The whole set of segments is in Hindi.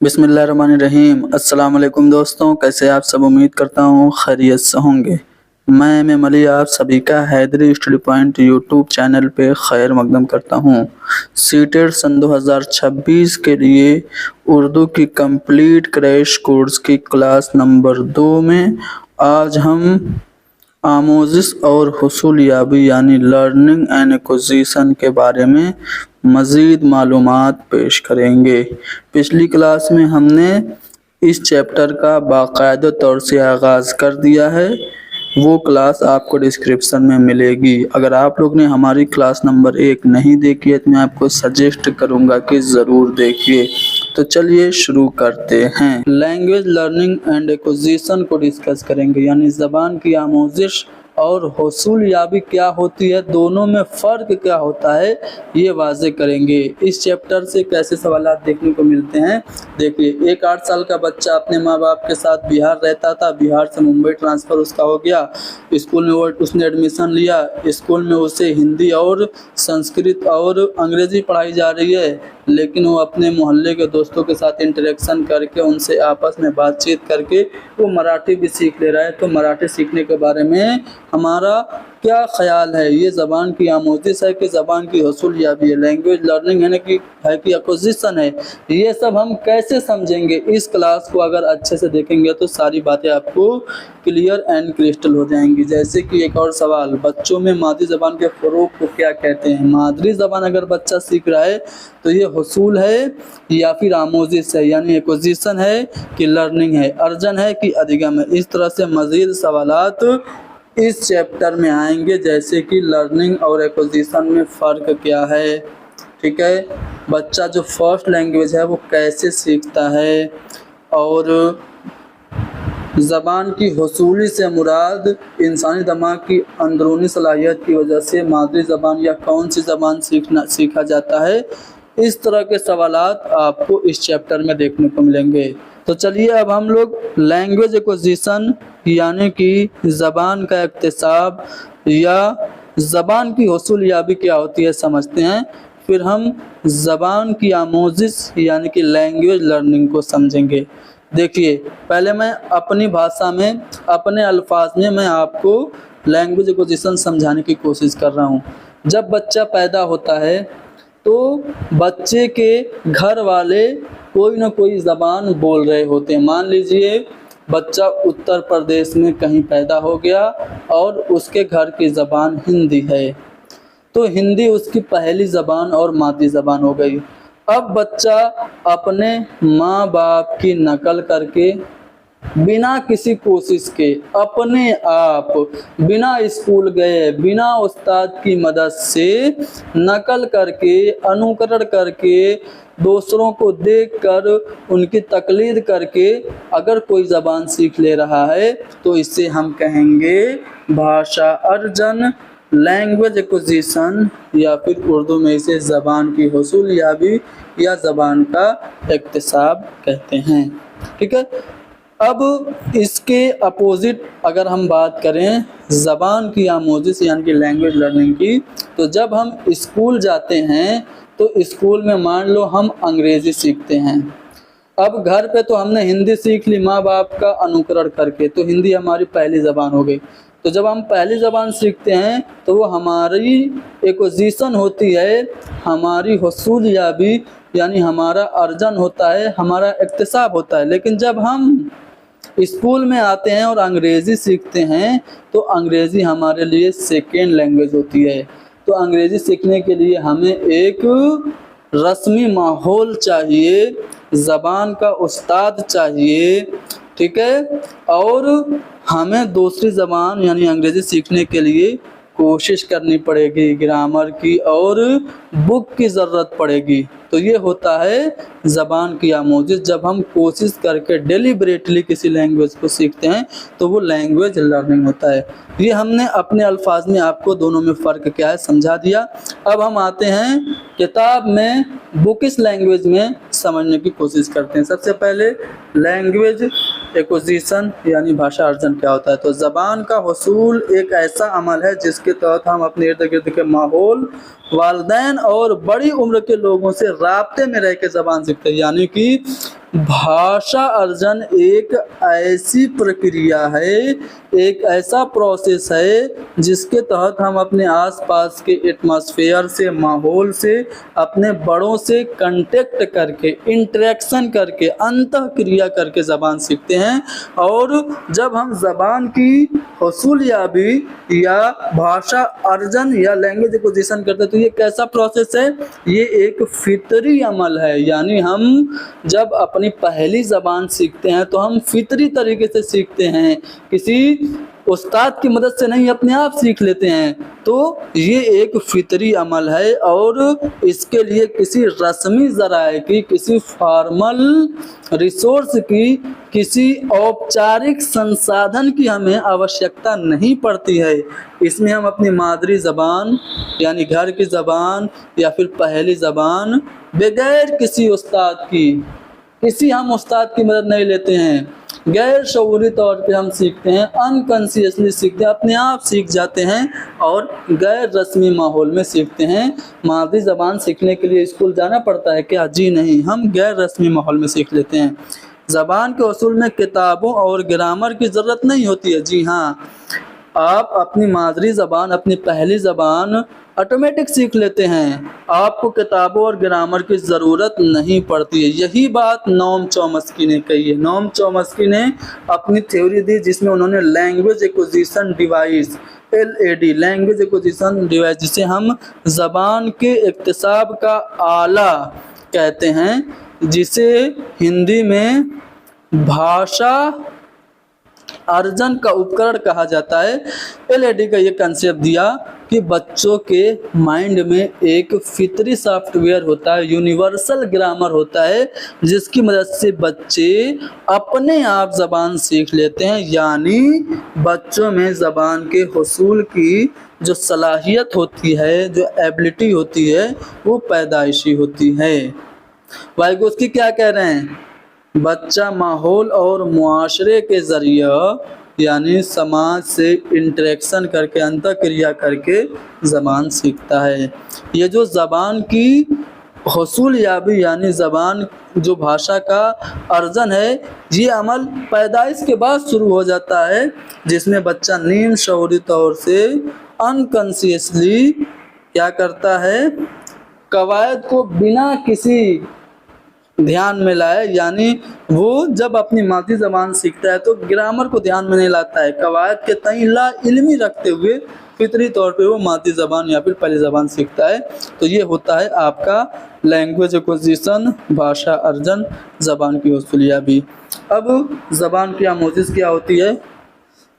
बिस्मिल्लाहिर्रहमानिर्रहीम। अस्सलाम वालेकुम दोस्तों, कैसे आप सब? उम्मीद करता हूँ खैरियत से होंगे। मैं एम अली आप सभी का Haidari study point YouTube channel पे खैर मकदम करता हूँ। सीटेट सन 2026 के लिए उर्दू की कंप्लीट क्रैश कोर्स की क्लास नंबर 2 में आज हम आमोजिश और हुसूल याबी यानी लर्निंग एंड एक्विजिशन के बारे में मज़ीद मालूमात पेश करेंगे। पिछली क्लास में हमने इस चैप्टर का बाकायदा तौर से आगाज़ कर दिया है, वो क्लास आपको डिस्क्रिप्शन में मिलेगी। अगर आप लोग ने हमारी क्लास नंबर 1 नहीं देखी है तो मैं आपको सजेस्ट करूँगा कि ज़रूर देखिए। तो चलिए शुरू करते हैं। लैंग्वेज लर्निंग एंड एक्विजिशन को डिस्कस करेंगे, यानी ज़बान की आमोजिश और हुसूल याबी क्या होती है, दोनों में फ़र्क क्या होता है, ये वाज़े करेंगे। इस चैप्टर से कैसे सवालात देखने को मिलते हैं, देखिए। एक 8 साल का बच्चा अपने माँ बाप के साथ बिहार रहता था, बिहार से मुंबई ट्रांसफ़र उसका हो गया। स्कूल में वो उसने एडमिशन लिया। स्कूल में उसे हिंदी और संस्कृत और अंग्रेज़ी पढ़ाई जा रही है, लेकिन वो अपने मोहल्ले के दोस्तों के साथ इंटरेक्शन करके, उनसे आपस में बातचीत करके वो मराठी भी सीख ले रहा है। तो मराठी सीखने के बारे में हमारा क्या ख्याल है, ये ज़बान की आमोजिश है कि ज़बान की हुसूल याबी है, लैंग्वेज लर्निंग है कि एक्विजिशन है, ये सब हम कैसे समझेंगे। इस क्लास को अगर अच्छे से देखेंगे तो सारी बातें आपको क्लियर एंड क्रिस्टल हो जाएंगी। जैसे कि एक और सवाल, बच्चों में मादरी ज़बान के फ़रोग़ को क्या कहते हैं। मादरी ज़बान अगर बच्चा सीख रहा है तो ये हुसूल है या फिर आमोजिश है, यानी एक्विजिशन है कि लर्निंग है, अर्जन है कि अधिगम है। इस तरह से मज़ीद सवालात इस चैप्टर में आएंगे, जैसे कि लर्निंग और एक्विजिशन में फ़र्क क्या है, ठीक है। बच्चा जो फर्स्ट लैंग्वेज है वो कैसे सीखता है, और ज़बान की हुसूली से मुराद इंसानी दिमाग की अंदरूनी सलाहियत की वजह से मादरी ज़बान या कौन सी ज़बान सीखा जाता है। इस तरह के सवालात आपको इस चैप्टर में देखने को मिलेंगे। तो चलिए अब हम लोग लैंग्वेज एक्विजिशन यानी कि ज़बान का इक्तिसाब या ज़बान की हुसूल याबी क्या होती है समझते हैं, फिर हम ज़बान की आमोजिश यानी कि लैंग्वेज लर्निंग को समझेंगे। देखिए, पहले मैं अपनी भाषा में, अपने अल्फाज में मैं आपको लैंग्वेज एक्विजिशन समझाने की कोशिश कर रहा हूँ। जब बच्चा पैदा होता है तो बच्चे के घर वाले कोई ना कोई ज़बान बोल रहे होते हैं। मान लीजिए बच्चा उत्तर प्रदेश में कहीं पैदा हो गया और उसके घर की ज़बान हिंदी है, तो हिंदी उसकी पहली ज़बान और मादरी ज़बान हो गई। अब बच्चा अपने माँ बाप की नकल करके, बिना किसी कोशिश के, अपने आप, बिना स्कूल गए, बिना उस्ताद की मदद से नकल करके, अनुकरण करके, दूसरों को देखकर उनकी तकलीद करके अगर कोई ज़बान सीख ले रहा है तो इसे हम कहेंगे भाषा अर्जन, लैंग्वेज एक्विजिशन, या फिर उर्दू में इसे ज़बान की हुसूल याबी या ज़बान का इक्तिसाब कहते हैं, ठीक है। अब इसके अपोजिट अगर हम बात करें ज़बान की आमोजिश यानी कि लैंग्वेज लर्निंग की, तो जब हम स्कूल जाते हैं तो स्कूल में मान लो हम अंग्रेज़ी सीखते हैं। अब घर पे तो हमने हिंदी सीख ली माँ बाप का अनुकरण करके, तो हिंदी हमारी पहली ज़बान हो गई। तो जब हम पहली ज़बान सीखते हैं तो वो हमारी एक्विजिशन होती है, हमारी हुसूल याबी यानी हमारा अर्जन होता है, हमारा इक्तिसाब होता है। लेकिन जब हम स्कूल में आते हैं और अंग्रेज़ी सीखते हैं तो अंग्रेज़ी हमारे लिए सेकेंड लैंग्वेज होती है। तो अंग्रेज़ी सीखने के लिए हमें एक रस्मी माहौल चाहिए, ज़बान का उस्ताद चाहिए, ठीक है। और हमें दूसरी ज़बान यानी अंग्रेज़ी सीखने के लिए कोशिश करनी पड़ेगी, ग्रामर की और बुक की ज़रूरत पड़ेगी। तो ये होता है ज़बान की आमोजिश। जब हम कोशिश करके डेलिबरेटली किसी लैंग्वेज को सीखते हैं तो वो लैंग्वेज लर्निंग होता है। ये हमने अपने अल्फाज में आपको दोनों में फ़र्क क्या है समझा दिया। अब हम आते हैं किताब में, बुकिश लैंग्वेज में समझने की कोशिश करते हैं। सबसे पहले लैंग्वेज एक्विजिशन यानी भाषा अर्जन क्या होता है। तो ज़बान का हुसूल एक ऐसा अमल है जिसके तहत हम अपने इर्द गिर्द के माहौल, वालिदैन और बड़ी उम्र के लोगों से राब्ते में रह के ज़बान सीखते हैं। यानी कि भाषा अर्जन एक ऐसी प्रक्रिया है, एक ऐसा प्रोसेस है जिसके तहत हम अपने आसपास के एटमॉस्फेयर से, माहौल से, अपने बड़ों से कांटेक्ट करके, इंटरेक्शन करके, अंतःक्रिया करके ज़बान सीखते हैं। और जब हम ज़बान की हसूलियाबी या भाषा अर्जन या लैंग्वेज एक्विजिशन करते हैं तो ये कैसा प्रोसेस है? ये एक फितरी अमल है। यानी हम जब अपनी पहली ज़बान सीखते हैं तो हम फितरी तरीके से सीखते हैं, किसी उस्ताद की मदद से नहीं, अपने आप सीख लेते हैं। तो ये एक फितरी अमल है और इसके लिए किसी रस्मी ज़राए की, किसी फॉर्मल रिसोर्स की, किसी औपचारिक संसाधन की हमें आवश्यकता नहीं पड़ती है। इसमें हम अपनी मादरी ज़बान यानी घर की ज़बान या फिर पहली ज़बान बगैर किसी उस्ताद की, किसी हम उस्ताद की मदद नहीं लेते हैं, गैर शऊरी तौर पे हम सीखते हैं, अनकॉन्शियसली सीखते हैं, अपने आप सीख जाते हैं और गैर रस्मी माहौल में सीखते हैं। मादरी ज़बान सीखने के लिए स्कूल जाना पड़ता है क्या? जी नहीं, हम गैर रस्मी माहौल में सीख लेते हैं। ज़बान के उसूल में किताबों और ग्रामर की ज़रूरत नहीं होती है। जी हाँ, आप अपनी मादरी ज़बान, अपनी पहली ज़बान ऑटोमेटिक सीख लेते हैं, आपको किताबों और ग्रामर की ज़रूरत नहीं पड़ती है। यही बात नोम चॉम्स्की ने कही है। नोम चॉम्स्की ने अपनी थ्योरी दी जिसमें उन्होंने language acquisition device, LAD, language acquisition device, जिसे हम ज़बान के इक्तिसाब का आला कहते हैं, जिसे हिंदी में भाषा अर्जन का उपकरण कहा जाता है। LAD का ये कंसेप्ट दिया कि बच्चों के माइंड में एक फितरी सॉफ्टवेयर होता है, यूनिवर्सल ग्रामर होता है, जिसकी मदद से बच्चे अपने आप ज़बान सीख लेते हैं। यानी बच्चों में ज़बान के हुसूल की जो सलाहियत होती है, जो एबिलिटी होती है, वो पैदाइशी होती है। वाइगोत्स्की क्या कह रहे हैं? बच्चा माहौल और मुआशरे के ज़रिए यानी समाज से इंटरेक्शन करके, अंतःक्रिया करके ज़बान सीखता है। ये जो ज़बान की हसूलियाबी यानी ज़बान जो भाषा का अर्जन है, ये अमल पैदाइश के बाद शुरू हो जाता है, जिसमें बच्चा नीम शऊरी तौर से अनकॉन्शियसली क्या करता है? कवायद को बिना किसी ध्यान में लाए, यानी वो जब अपनी मादरी ज़बान सीखता है तो ग्रामर को ध्यान में नहीं लाता है, कवायद के तई ला इल्मी रखते हुए फितरी तौर पे वो मादरी ज़बान या फिर पहली ज़बान सीखता है। तो ये होता है आपका लैंग्वेज एक्विजिशन, भाषा अर्जन, ज़बान की हसूलियाबी। अब ज़बान की आमोजिश क्या होती है?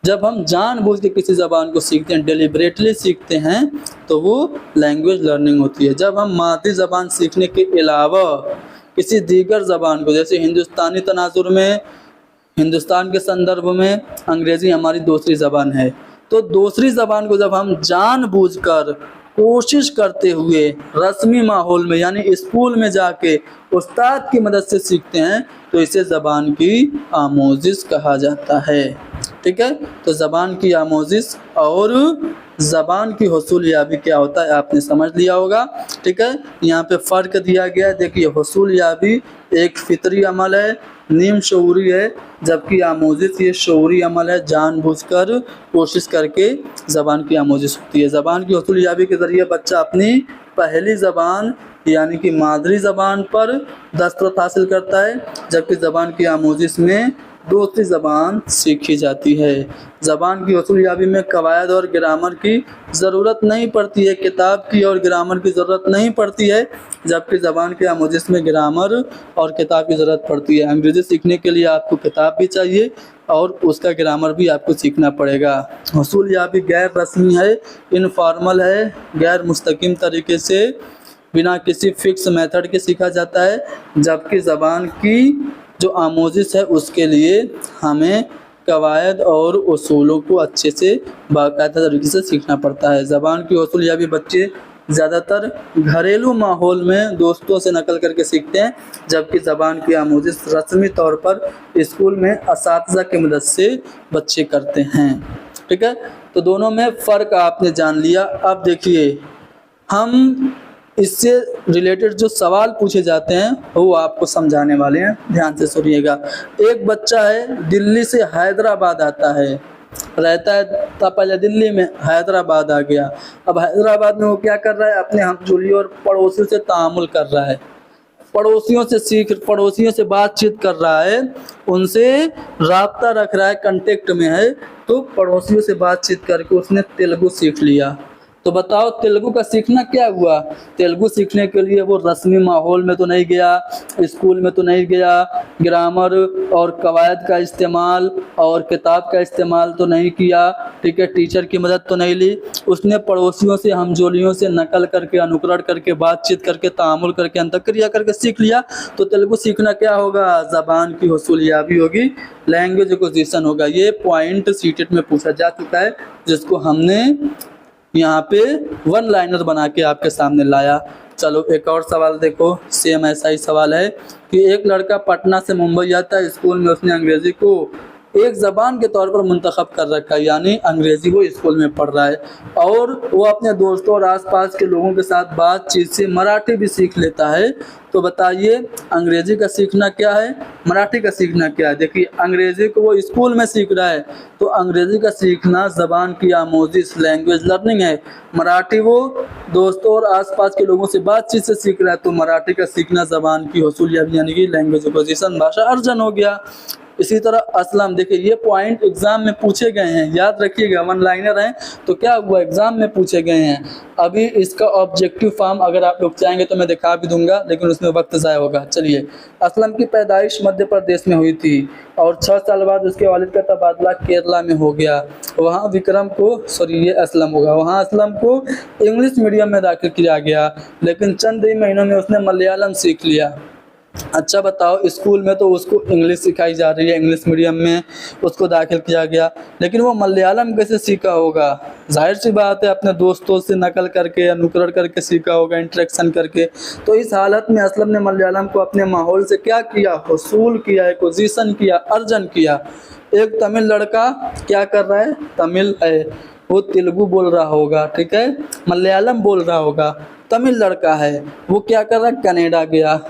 जब हम जानबूझ के किसी ज़बान को सीखते हैं, डेलिबरेटली सीखते हैं, तो वो लैंग्वेज लर्निंग होती है। जब हम मादरी ज़बान सीखने के अलावा किसी दीगर ज़बान को, जैसे हिंदुस्तानी तनाजुर में, हिंदुस्तान के संदर्भ में अंग्रेज़ी हमारी दूसरी ज़बान है, तो दूसरी ज़बान को जब हम जानबूझकर कोशिश करते हुए रस्मी माहौल में यानी स्कूल में जाके उस्ताद की मदद से सीखते हैं, तो इसे ज़बान की आमोजिश कहा जाता है। ठीक है, तो ज़बान की आमोजिश और ज़बान की हसूलियाबी क्या होता है आपने समझ लिया होगा। ठीक है, यहाँ पे फ़र्क दिया गया है। देखिए, हसूलियाबी एक फितरी अमल है, नीम शऊरी है, जबकि आमोजिश ये शऊरी अमल है, जानबूझकर कोशिश करके ज़बान की आमोजिश होती है। ज़बान की हसूलियाबी के ज़रिए बच्चा अपनी पहली ज़बान यानी कि मादरी ज़बान पर दस्तरस हासिल करता है, जबकि ज़बान की आमोजिश में दूसरी ज़बान सीखी जाती है। ज़बान की हसूलियाबी में कवायद और ग्रामर की ज़रूरत नहीं पड़ती है, किताब की और ग्रामर की ज़रूरत नहीं पड़ती है, जबकि ज़बान के आमोजिश में ग्रामर और किताब की ज़रूरत पड़ती है। अंग्रेज़ी सीखने के लिए आपको किताब भी चाहिए और उसका ग्रामर भी आपको सीखना पड़ेगा। हसूलियाबी गैर रस्मी है, इनफॉर्मल है, गैर मुस्तकीम तरीके से बिना किसी फिक्स मेथड के सीखा जाता है, जबकि ज़बान की जो आमोजिश है उसके लिए हमें कवायद और उसूलों को अच्छे से बाकायदा तरीके से सीखना पड़ता है। ज़बान की हसूलियाबी बच्चे ज़्यादातर घरेलू माहौल में दोस्तों से नकल करके सीखते हैं, जबकि ज़बान की आमोजिश रस्मी तौर पर स्कूल में असातिज़ा की मदद से बच्चे करते हैं। ठीक है, तो दोनों में फ़र्क आपने जान लिया। अब देखिए, हम इससे रिलेटेड जो सवाल पूछे जाते हैं वो आपको समझाने वाले हैं, ध्यान से सुनिएगा। एक बच्चा है, दिल्ली से हैदराबाद आता है, रहता है था पहले दिल्ली में, हैदराबाद आ गया। अब हैदराबाद में वो क्या कर रहा है, अपने हमजोलियों और पड़ोसियों से तामुल कर रहा है, पड़ोसियों से बातचीत कर रहा है, उनसे राब्ता रख रहा है, कांटेक्ट में है। तो पड़ोसियों से बातचीत करके उसने तेलुगु सीख लिया। तो बताओ तेलुगु का सीखना क्या हुआ? तेलुगु सीखने के लिए वो रस्मी माहौल में तो नहीं गया, स्कूल में तो नहीं गया, ग्रामर और कवायद का इस्तेमाल और किताब का इस्तेमाल तो नहीं किया, ठीक है, टीचर की मदद तो नहीं ली। उसने पड़ोसियों से, हमजोलियों से नकल करके, अनुकरण करके, बातचीत करके, तामुल करके, अंतक्रिया करके सीख लिया। तो तेलुगु सीखना क्या होगा? ज़बान की हुसूलियाबी होगी, लैंग्वेज एक्विजिशन होगा। ये पॉइंट सीटेट में पूछा जा चुका है, जिसको हमने यहाँ पे वन लाइनर बना के आपके सामने लाया। चलो एक और सवाल देखो, सेम ऐसा ही सवाल है कि एक लड़का पटना से मुंबई आता है, स्कूल में उसने अंग्रेजी को एक ज़बान के तौर पर मुंतखब कर रखा है, यानी अंग्रेज़ी वो स्कूल में पढ़ रहा है, और वो अपने दोस्तों और आसपास के लोगों के साथ बातचीत से मराठी भी सीख लेता है। तो बताइए अंग्रेज़ी का सीखना क्या है, मराठी का सीखना क्या है? देखिए अंग्रेज़ी को वो स्कूल में सीख रहा है, तो अंग्रेज़ी का सीखना ज़बान की आमोजिश, लैंग्वेज लर्निंग है। मराठी वो दोस्तों और आसपास के लोगों से बातचीत से सीख रहा है, तो मराठी का सीखना ज़बान की हुसूलियत यानी कि लैंग्वेज एक्विजिशन, भाषा अर्जन हो गया। इसी तरह असलम, देखिए ये पॉइंट एग्जाम में पूछे गए हैं, याद रखिएगा, वन लाइनर हैं, तो क्या हुआ एग्जाम में पूछे गए हैं। अभी इसका ऑब्जेक्टिव फॉर्म अगर आप लोग चाहेंगे तो मैं दिखा भी दूंगा, लेकिन उसमें वक्त ज़ाया होगा। चलिए, असलम की पैदाइश मध्य प्रदेश में हुई थी और 6 साल बाद उसके वालिद का तबादला केरला में हो गया। वहाँ विक्रम को, सॉरी ये असलम होगा, वहाँ असलम को इंग्लिश मीडियम में दाखिल किया गया, लेकिन चंद ही महीनों में उसने मलयालम सीख लिया। अच्छा बताओ, स्कूल में तो उसको इंग्लिश सिखाई जा रही है, इंग्लिश मीडियम में उसको दाखिल किया गया, लेकिन वो मलयालम कैसे सीखा होगा? जाहिर सी बात है अपने दोस्तों से नकल करके, अनुकरण करके सीखा होगा, इंटरेक्शन करके। तो इस हालत में असलम ने मलयालम को अपने माहौल से क्या किया? हुसूल किया, एक्विजिशन किया, अर्जन किया। एक तमिल लड़का क्या कर रहा है? तमिल है, वो तेलुगु बोल रहा होगा, ठीक है, मलयालम बोल रहा होगा। तमिल लड़का है, वो क्या कर रहा है? कनाडा गया।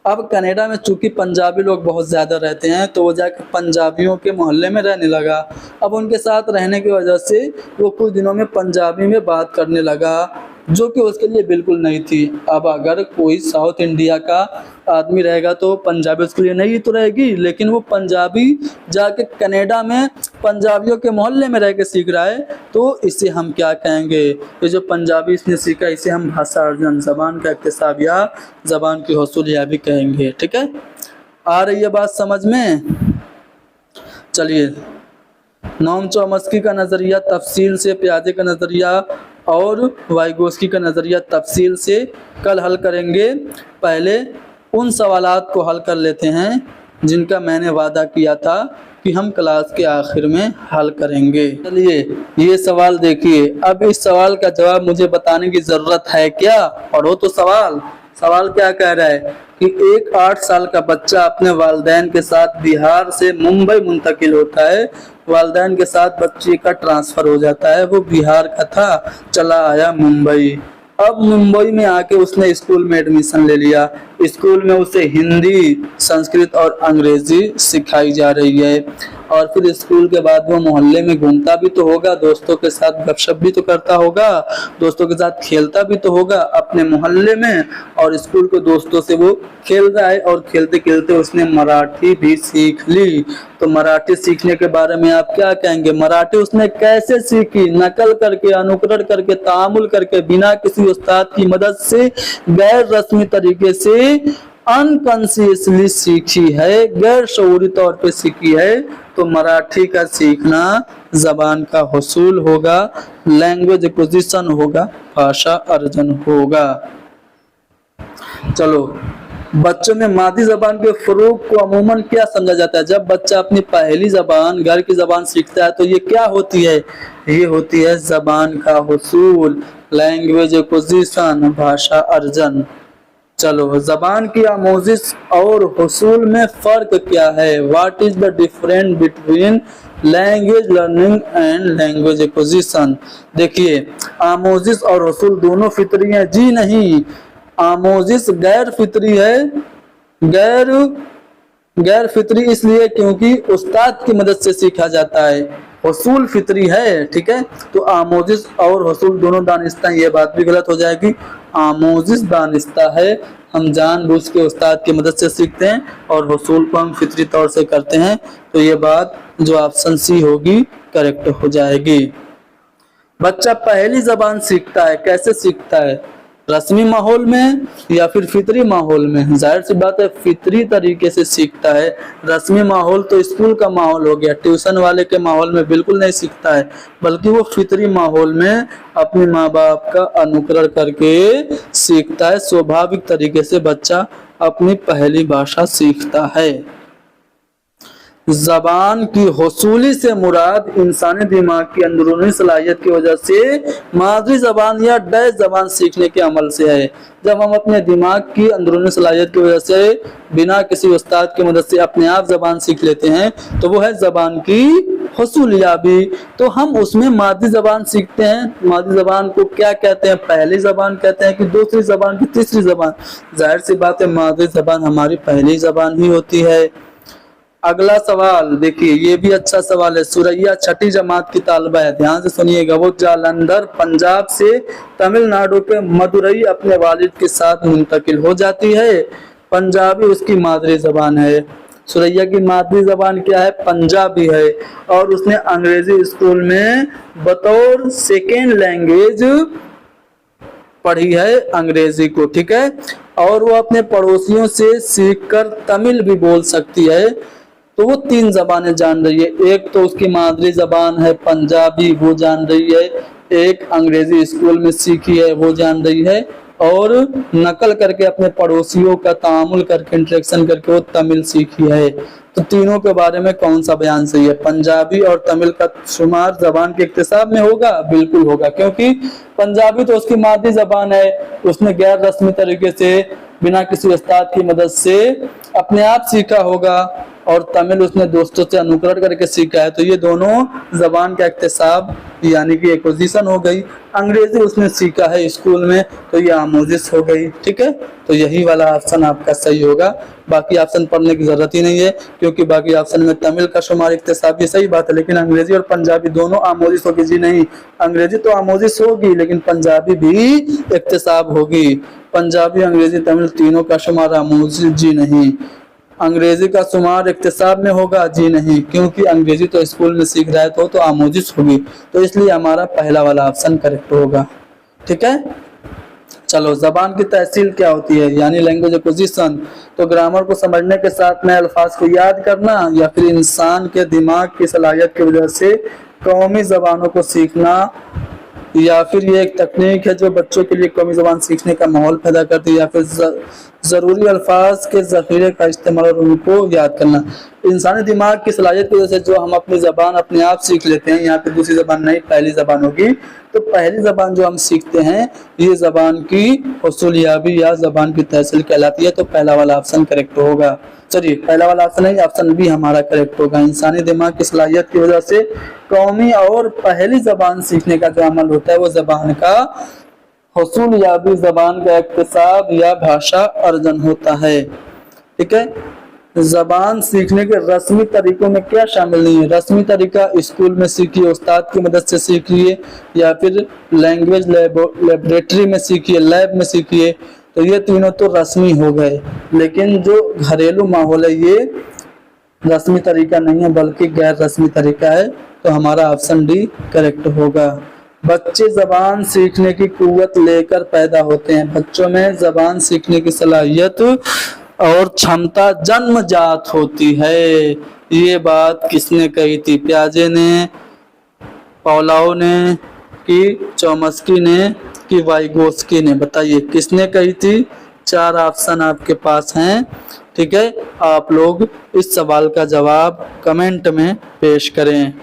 अब कनाडा में चूंकि पंजाबी लोग बहुत ज़्यादा रहते हैं, तो वो जाकर पंजाबियों के मोहल्ले में रहने लगा। अब उनके साथ रहने की वजह से वो कुछ दिनों में पंजाबी में बात करने लगा, जो कि उसके लिए बिल्कुल नहीं थी। अब अगर कोई साउथ इंडिया का आदमी रहेगा तो पंजाबी उसके लिए नहीं तो रहेगी, लेकिन वो पंजाबी जाके कनाडा में पंजाबियों के मोहल्ले में रह के सीख रहा है, तो इसे हम क्या कहेंगे? ये जो पंजाबी इसने सीखा, इसे हम भाषा अर्जन, ज़बान का इक्तिसाब या ज़बान की हुसूलियाबी कहेंगे। ठीक है, आ रही है बात समझ में? चलिए, नोम चॉम्स्की का नज़रिया तफसील से, पियाजे का नज़रिया और वाइगोस्की का नज़रिया तफसील से कल हल करेंगे। पहले उन सवालात को हल कर लेते हैं जिनका मैंने वादा किया था कि हम क्लास के आखिर में हल करेंगे। चलिए ये सवाल देखिए। अब इस सवाल का जवाब मुझे बताने की ज़रूरत है क्या? पढ़ो तो सवाल। सवाल क्या कह रहा है कि एक 8 साल का बच्चा अपने वालिदैन के साथ बिहार से मुंबई मुंतकिल होता है। वालिदैन के साथ बच्चे का ट्रांसफ़र हो जाता है, वो बिहार का था, चला आया मुंबई। अब मुंबई में आके उसने स्कूल में एडमिशन ले लिया। स्कूल में उसे हिंदी, संस्कृत और अंग्रेजी सिखाई जा रही है, और फिर स्कूल के बाद वो मोहल्ले में घूमता भी तो होगा, दोस्तों के साथ गपशप भी तो करता होगा, दोस्तों के साथ खेलता भी तो होगा अपने मोहल्ले में, और स्कूल के दोस्तों से वो खेल रहा है, और खेलते खेलते उसने मराठी भी सीख ली। तो मराठी सीखने के बारे में आप क्या कहेंगे? मराठी उसने कैसे सीखी? नकल करके, अनुकरण करके, तामुल करके, बिना किसी उस्ताद की मदद से, गैर रस्मी तरीके से, अनकॉन्शियसली सीखी है, गैर शऊरी तौर पे सीखी है। तो मराठी का सीखना जबान का हुसूल होगा, लैंग्वेज एक्विजिशन होगा, भाषा अर्जन होगा। चलो, बच्चों में मादी जबान के फरूक को अमूमन क्या समझा जाता है? जब बच्चा अपनी पहली जबान, घर की जबान सीखता है, तो ये क्या होती है? ये होती है जबान का हुसूल, लैंग्वेज एक्विजिशन, भाषा अर्जन। चलो, जबान की आमोजिश और हुसूल में फ़र्क क्या है? What is the difference between language learning and language acquisition. देखिए, आमोजिश और हुसूल दोनों फितरी हैं? जी नहीं, आमोजिश गैर फितरी है। गैर फितरी इसलिए क्योंकि उस्ताद की मदद से सीखा जाता है। हुसूल फितरी है, ठीक है। तो आमोजिश और हुसूल दोनों दानिस्ता, ये बात भी गलत हो जाएगी। आमोजिश दानिस्ता है, हम जानबूझ के उस्ताद की मदद से सीखते हैं, और हुसूल को हम फितरी तौर से करते हैं। तो ये बात जो ऑप्शन सी होगी करेक्ट हो जाएगी। बच्चा पहली जबान सीखता है, कैसे सीखता है? रस्मी माहौल में या फिर फितरी माहौल में? जाहिर सी बात है फितरी तरीके से सीखता है। रस्मी माहौल तो स्कूल का माहौल हो गया, ट्यूशन वाले के माहौल में बिल्कुल नहीं सीखता है, बल्कि वो फितरी माहौल में अपने माँ बाप का अनुकरण करके सीखता है। स्वाभाविक तरीके से बच्चा अपनी पहली भाषा सीखता है। जबान की हुसूली से मुराद इंसानी दिमाग की अंदरूनी सलाहियत की वजह से मादरी जबान या डैश जबान सीखने के अमल से है। जब हम अपने दिमाग की अंदरूनी सलाहियत की वजह से बिना किसी उस्ताद की मदद से अपने आप जबान सीख लेते हैं, तो वो है जबान की हुसूलियाबी। तो हम उसमें मादरी जबान सीखते हैं। मादरी जबान को क्या कहते हैं? पहली जबान कहते हैं कि दूसरी जबान की तीसरी जबान? जाहिर सी बात है मादरी जबान हमारी पहली जबान ही होती है। अगला सवाल देखिए, ये भी अच्छा सवाल है। सुरैया छठी जमात की तालबा है, ध्यान से सुनिएगा। वो जालंधर पंजाब से तमिलनाडु के मदुरई अपने वालिद के साथ मुंतकिल हो जाती है। पंजाबी उसकी मादरी जबान है। सुरैया की मादरी जबान क्या है? पंजाबी है। और उसने अंग्रेजी स्कूल में बतौर सेकेंड लैंग्वेज पढ़ी है अंग्रेजी को, ठीक है। और वो अपने पड़ोसियों से सीखकर तमिल भी बोल सकती है। तो वो 3 जबानें जान रही है। एक तो उसकी मादरी जबान है पंजाबी, वो जान रही है। एक अंग्रेजी स्कूल में सीखी है, वो जान रही है। और नकल करके अपने पड़ोसियों का तामुल करके इंटरेक्शन करके वो तमिल सीखी है। तो तीनों के बारे में कौन सा बयान सही है? पंजाबी और तमिल का शुमार जबान के इक्तिसाब में होगा? बिल्कुल होगा, क्योंकि पंजाबी तो उसकी मादरी जबान है, उसने गैर रस्मी तरीके से बिना किसी उस्ताद की मदद से अपने आप सीखा होगा। और तमिल उसने दोस्तों से अनुकरण करके सीखा है। तो ये दोनों जबान का इक्तिसाब यानी कि एक्विजिशन हो गई। अंग्रेजी उसने सीखा है स्कूल में, तो ये आमोजिश हो गई, ठीक है। तो यही वाला ऑप्शन आपका सही होगा। बाकी ऑप्शन पढ़ने की जरूरत ही नहीं है, क्योंकि बाकी ऑप्शन में तमिल का शुमार इक्तिसाब, ये सही बात है, लेकिन अंग्रेजी और पंजाबी दोनों आमोजिश होगी। जी नहीं, अंग्रेजी तो आमोजिश होगी, लेकिन पंजाबी भी इक्तिसाब होगी। पंजाबी, अंग्रेजी, तमिल तीनों का शुमार आमोजिश? जी नहीं। अंग्रेजी का शुमार इक्तिसाब में होगा? जी नहीं, क्योंकि अंग्रेजी तो स्कूल में सीख रहा है, तो आमोजिश होगी। तो इसलिए हमारा पहला वाला ऑप्शन करेक्ट होगा, ठीक है। चलो, जबान की तहसील क्या होती है, यानी लैंग्वेज एक्विजिशन? तो ग्रामर को समझने के साथ में अल्फाज को याद करना, या फिर इंसान के दिमाग की सलाहियत की वजह से कौमी जबानों को सीखना, या फिर ये एक तकनीक है जो बच्चों के लिए कौमी जबान सीखने का माहौल पैदा करती है, या फिर जरूरी अल्फाज के जखीरे का इस्तेमाल और उनको याद करना। इंसानी दिमाग की सलाहियत की वजह से जो हम अपनी जबान अपने आप सीख लेते हैं, यहाँ पे दूसरी जबान नहीं पहली जबान होगी। तो पहली जबान जो हम सीखते हैं, ये जबान की हुसूलियाबी या जबान की तहसील कहलाती है। तो पहला वाला ऑप्शन करेक्ट होगा। चलिए, पहला वाला ऑप्शन नहीं, ऑप्शन बी हमारा करेक्ट होगा। इंसानी दिमाग की सलाहियत की वजह से कौमी और पहली जबान सीखने का जो अमल होता है, वो जबान का हुसूलियाबी, जबान का इक्तिसाब या भाषा अर्जन होता है, ठीक है। जबान सीखने के रस्मी तरीकों में क्या शामिल नहीं है? रस्मी तरीका स्कूल में सीखिए, उस्ताद की मदद से सीखिए, या फिर लैंग्वेज लेबोरेटरी में सीखिए, लैब में सीखिए। तो ये तीनों तो रस्मी हो गए, लेकिन जो घरेलू माहौल है ये रस्मी तरीका नहीं है, बल्कि गैर रस्मी तरीका है। तो हमारा ऑप्शन डी करेक्ट होगा। बच्चे जबान सीखने की कुव्वत लेकर पैदा होते हैं। बच्चों में जबान सीखने की सलाहियत और क्षमता जन्मजात होती है। ये बात किसने कही थी? पियाजे ने, पावलोव ने, कि चोम्स्की ने, कि वाइगोत्स्की ने? बताइए किसने कही थी? 4 ऑप्शन आपके पास हैं, ठीक है। आप लोग इस सवाल का जवाब कमेंट में पेश करें।